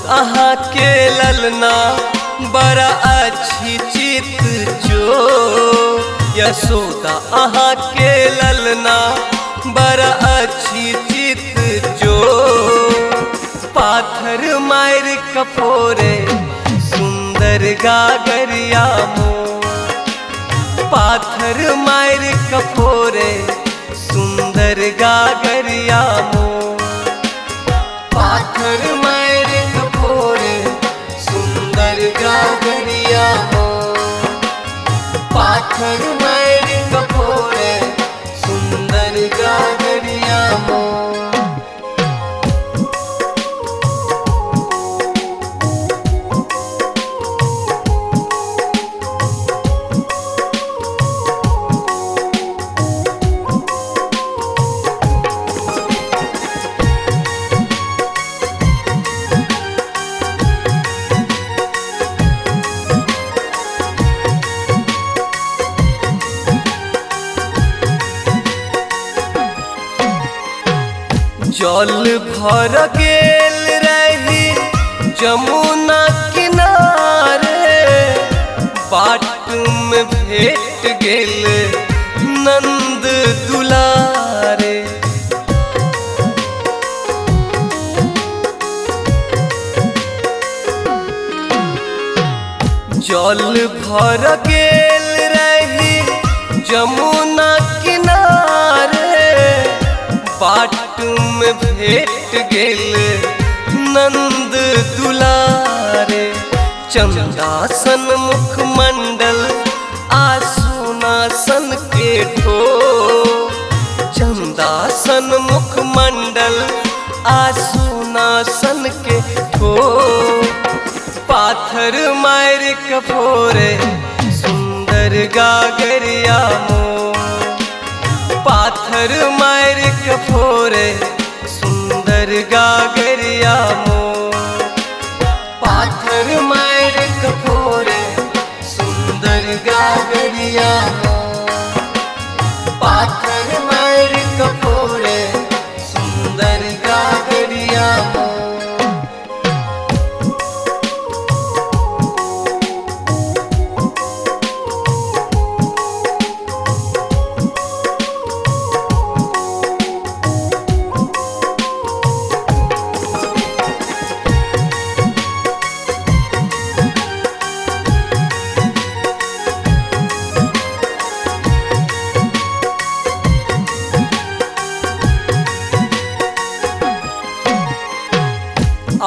अहाँ के ललना बड़ा अच्छी चित जो। यशोदा अहाँ के ललना बड़ा अच्छी चित जो। पाथर मार कपोरे सुंदर गागरिया मोर। पाथर मार कपोरे सुंदर गागरिया मोर। पाथर मार कपोरे सुंदर गागरिया मोर। पाथर मार कपोरे सुंदर गागरिया मोर। जल भर गेल रही जमुना किनारे। बाट में भेट गेल नंद दुलारे। जल भर गेल रही जमुना किनारे। बाट में भेट गेल नंद दुलारे। चंदासन मुखमंडल आसुनासन के ठो। चंदासन मुखमंडल आसुनासन के ठो। पाथर मार कपोरे सुंदर गागरिया मोर। पाथर मार कपोरे सुंदर गागरिया मोर। पाथर मार कपोरे सुंदर गागरिया मोर। पाथर मार कपोरे सुंदर गागरिया मोर।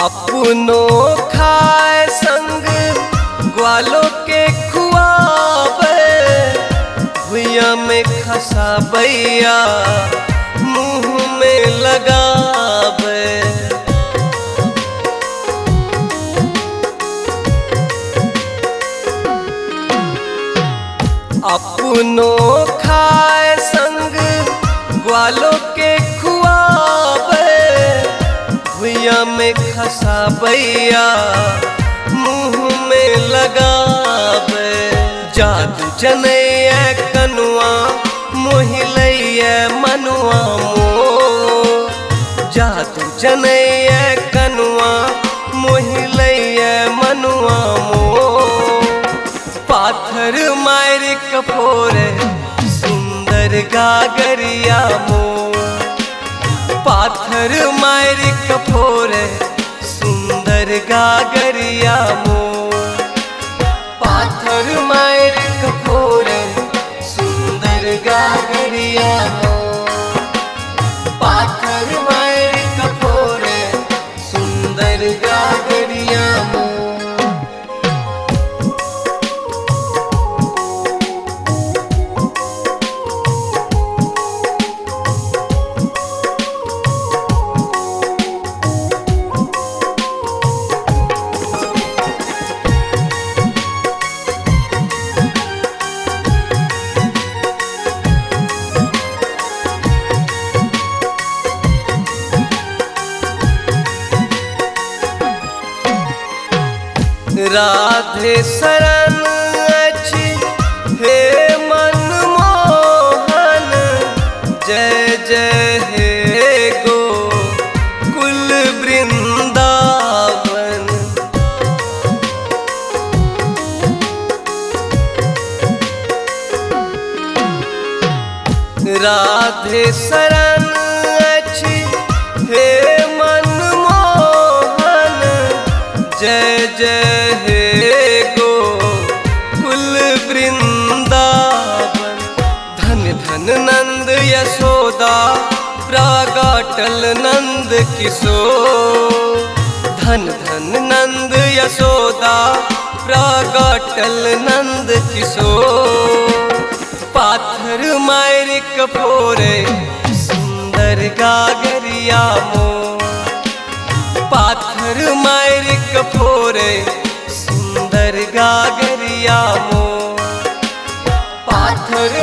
अपनो खाए संग ग्वालों के खुआबे। भुइया में खसाबैया मुँह में लगाबे। अपनो खाए संग ग्वालों के खुआबे। भुइया में खसाबैया मुँह में लगाबे। जादू जनैया कनुआ मोहिलैया मनुआ मोर। जादू जनैया कनुआ मोहिलैया मनुआ मोर। पाथर मार कपोरे सुंदर गागरिया मोर। पाथर मार कपोरे सुंदर गागरिया मोर। पाथर मार कपोरे सुंदर गागरिया मोर। पाथर मार कपोरे सुंदर गागरिया मोर। राधे शरण अछि हे मनमोहन। जय जय हे गो कुल वृंदावन। राधे शरण अछि हे मनमोहन। जय जय हे गोकुल वृंदावन। धन धन नंद यशोदा प्रागटल नंद किशोर। धन धन नंद यशोदा प्रागटल नंद किशोर। पाथर मार कपोरे सुंदर गागरिया मोर। पाथर मार कपोरे सुंदर गागरिया मोर। पाथर